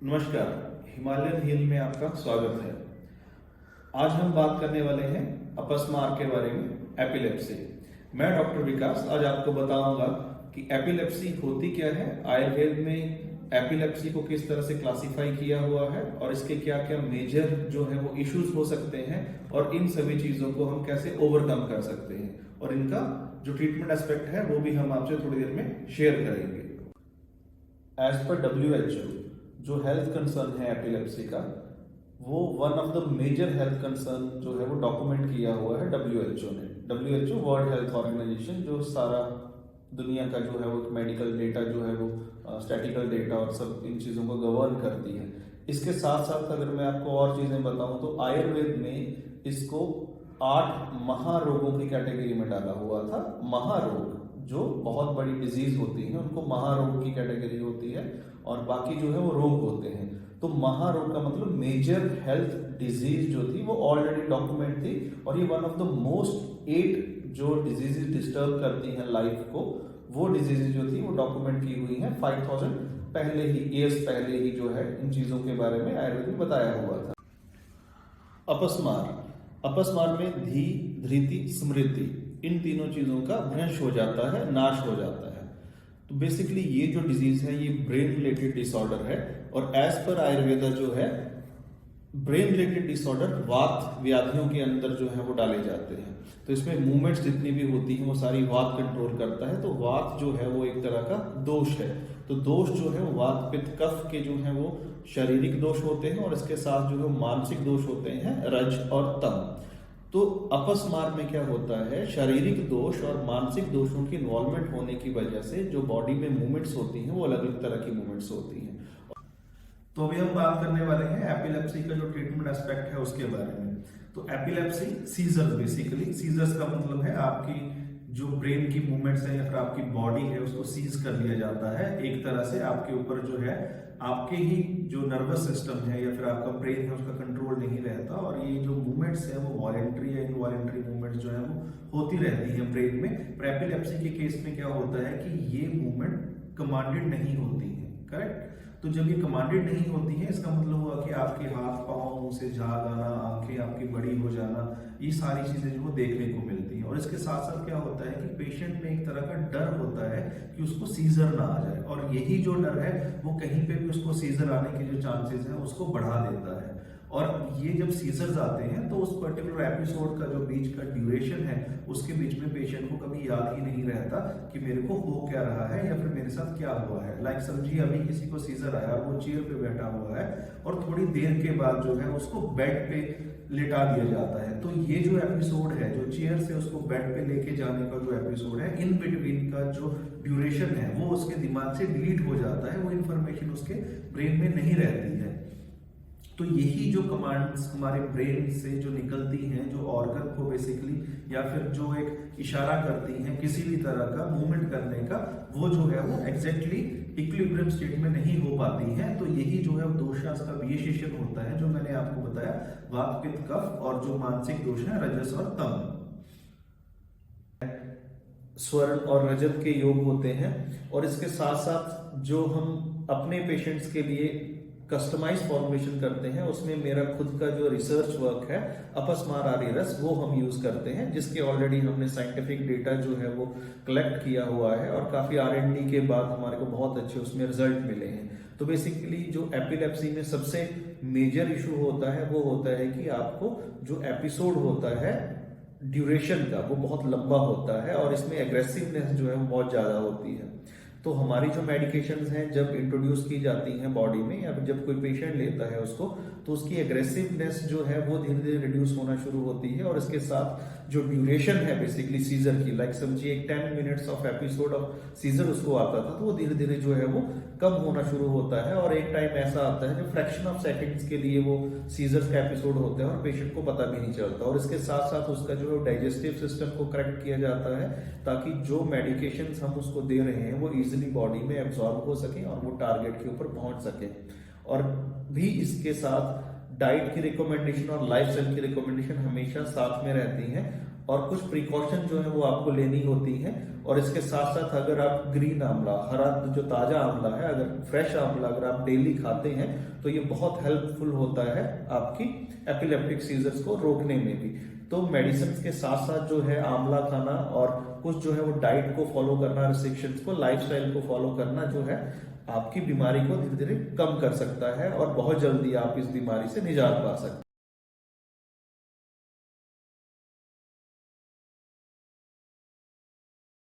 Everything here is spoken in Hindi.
नमस्कार, हिमालयन हील में आपका स्वागत है। आज हम बात करने वाले हैं अपस्मार के बारे में, एपिलेप्सी। मैं डॉक्टर विकास आज आपको बताऊंगा कि एपिलेप्सी होती क्या है, आयुर्वेद में एपिलेप्सी को किस तरह से क्लासिफाई किया हुआ है और इसके क्या क्या मेजर जो है वो इश्यूज हो सकते हैं और इन सभी चीजों को हम कैसे ओवरकम कर सकते हैं और इनका जो ट्रीटमेंट एस्पेक्ट है वो भी हम आपसे थोड़ी देर में शेयर करेंगे। एज पर WHO जो हेल्थ कंसर्न है एपिलेप्सी का, वो one of the major health concern जो है वो डॉक्यूमेंट किया हुआ है WHO ने। WHO वर्ल्ड हेल्थ ऑर्गेनाइजेशन जो सारा दुनिया का जो है वो मेडिकल डेटा जो है वो स्टैटिकल डेटा और सब इन चीज़ों को गवर्न करती है। इसके साथ साथ अगर मैं आपको और चीज़ें बताऊं तो आयुर्वेद में इसको 8 महारोगों की कैटेगरी में डाला हुआ था। महारोग जो बहुत बड़ी डिजीज होती है उनको महारोग की कैटेगरी होती है और बाकी जो है वो रोग होते हैं। तो महारोग का मतलब मेजर हेल्थ डिजीज जो थी वो ऑलरेडी डॉक्यूमेंट थी और ये वन ऑफ द मोस्ट 8 जो डिजीजेज डिस्टर्ब करती हैं लाइफ को, वो डिजीजेज जो थी वो डॉक्यूमेंट की हुई हैं 5000 पहले ही ईयर्स पहले ही जो है इन चीजों के बारे में आयुर्वेद में बताया हुआ था। अपस्मार में धी, धृति, स्मृति इन तीनों चीजों का भ्रंश हो जाता है, नाश हो जाता है। तो बेसिकली ये जो डिजीज है ये ब्रेन रिलेटेड डिसऑर्डर है और एज पर आयुर्वेदा जो है ब्रेन रिलेटेड डिसऑर्डर वात व्याधियों के अंदर जो है वो डाले जाते हैं। तो इसमें मूवमेंट्स जितनी भी होती हैं वो सारी वात कंट्रोल करता है। तो वात जो है वो एक तरह का दोष है। तो दोष जो है वो वात पित्त कफ के जो है वो शारीरिक दोष होते हैं और इसके साथ जो है मानसिक दोष होते हैं, रज और तम। तो अपस्मार में क्या होता है, शारीरिक दोष और मानसिक दोषों की इन्वॉल्वमेंट होने की वजह से जो बॉडी में मूवमेंट्स होती हैं वो अलग अलग तरह की मूवमेंट्स होती हैं। तो अभी हम बात करने वाले हैं एपिलेप्सी का जो ट्रीटमेंट एस्पेक्ट है उसके बारे में। तो एपिलेप्सी सीजर्स, बेसिकली सीजर्स का मतलब है आपकी जो ब्रेन की मूवमेंट्स है या फिर आपकी बॉडी है उसको सीज कर लिया जाता है। एक तरह से आपके ऊपर जो है आपके ही जो नर्वस सिस्टम है या फिर आपका ब्रेन है उसका कंट्रोल नहीं रहता और ये जो मूवमेंट्स है वो वॉलेंट्री या इनवॉलेंट्री मूवमेंट्स जो है वो होती रहती है ब्रेन में। पर एपिलेप्सी के केस में क्या होता है कि ये मूवमेंट कमांडेड नहीं होती है, करेक्ट। तो जब ये कमांडेड नहीं होती है इसका मतलब हुआ कि आपके हाथ पांव, मुंह से झाग आना, आंखें आपकी बड़ी हो जाना, ये सारी चीजें जो वो देखने को मिलती हैं। और इसके साथ साथ क्या होता है कि पेशेंट में एक तरह का डर होता है कि उसको सीजर ना आ जाए और यही जो डर है वो कहीं पे भी उसको सीजर आने के जो चांसेस हैं उसको बढ़ा देता है। और ये जब सीजर्स आते हैं तो उस पर्टिकुलर एपिसोड का जो बीच का ड्यूरेशन है उसके बीच में पेशेंट को कभी याद ही नहीं रहता कि मेरे को हो क्या रहा है या फिर मेरे साथ क्या हुआ है। लाइक समझिए अभी किसी को सीजर आया, वो चेयर पे बैठा हुआ है और थोड़ी देर के बाद जो है उसको बेड पे लिटा दिया जाता है। तो ये जो एपिसोड है, जो चेयर से उसको बेड पे लेके जाने का जो एपिसोड है, इन बिटवीन का जो ड्यूरेशन है वो उसके दिमाग से डिलीट हो जाता है, वो इंफॉर्मेशन उसके ब्रेन में नहीं रहती है। तो यही जो कमांड्स हमारे ब्रेन से जो निकलती हैं, जो ऑर्गन को बेसिकली या फिर जो एक इशारा करती हैं किसी भी तरह का मूवमेंट करने का, वो जो है वो एग्जैक्टली इक्विलिब्रियम स्टेट में नहीं हो पाती हैं। तो यही जो है दोषास का विशेषण होता है जो मैंने आपको बताया, वात पित्त कफ और जो मानसिक दोष है रजस और तम। स्वर्ण और रजत के योग होते हैं और इसके साथ साथ जो हम अपने पेशेंट्स के लिए कस्टमाइज फॉर्मुलेशन करते हैं उसमें मेरा खुद का जो रिसर्च वर्क है अपस्मार आर्य रस वो हम यूज करते हैं, जिसके ऑलरेडी हमने साइंटिफिक डेटा जो है वो कलेक्ट किया हुआ है और काफी R&D के बाद हमारे को बहुत अच्छे उसमें रिजल्ट मिले हैं। तो बेसिकली जो एपिलेप्सी में सबसे मेजर इशू होता है वो होता है कि आपको जो एपिसोड होता है ड्यूरेशन का वो बहुत लंबा होता है और इसमें एग्रेसिवनेस जो है वो बहुत ज्यादा होती है। तो हमारी जो मेडिकेशंस हैं जब इंट्रोड्यूस की जाती हैं बॉडी में या फिर जब कोई पेशेंट लेता है उसको, तो उसकी एग्रेसिवनेस जो है वो धीरे धीरे रिड्यूस होना शुरू होती है और इसके साथ जो ड्यूरेशन है बेसिकली सीजर की, लाइक समझिए 10 minutes of episode of seizure उसको आता था तो वो धीरे धीरे जो है वो कम होना शुरू होता है और एक टाइम ऐसा आता है जो फ्रैक्शन ऑफ सेकंड्स के लिए वो सीजर्स का एपिसोड होते हैं और पेशेंट को पता भी नहीं चलता। और इसके साथ साथ उसका जो है डाइजेस्टिव सिस्टम को करेक्ट किया जाता है ताकि जो मेडिकेशन हम उसको दे रहे हैं वो इजिली बॉडी में एब्जॉर्ब हो सके और वो टारगेट के ऊपर पहुंच सके। और भी इसके साथ डाइट की रिकमेंडेशन और लाइफस्टाइल की रिकमेंडेशन हमेशा साथ में रहती हैं और कुछ प्रिकॉशन जो है वो आपको लेनी होती है और इसके साथ साथ अगर आप ग्रीन आंवला, हरा जो ताजा आंवला है, अगर फ्रेश आंवला अगर आप डेली खाते हैं तो ये बहुत हेल्पफुल होता है आपकी एपिलेप्टिक सीजर्स को रोकने में भी। तो मेडिसिन के साथ साथ जो है आंवला खाना और कुछ जो है वो डाइट को फॉलो करना, रिस्ट्रिक्शंस को, लाइफस्टाइल को फॉलो करना जो है आपकी बीमारी को धीरे धीरे कम कर सकता है और बहुत जल्दी आप इस बीमारी से निजात पा सकते हैं।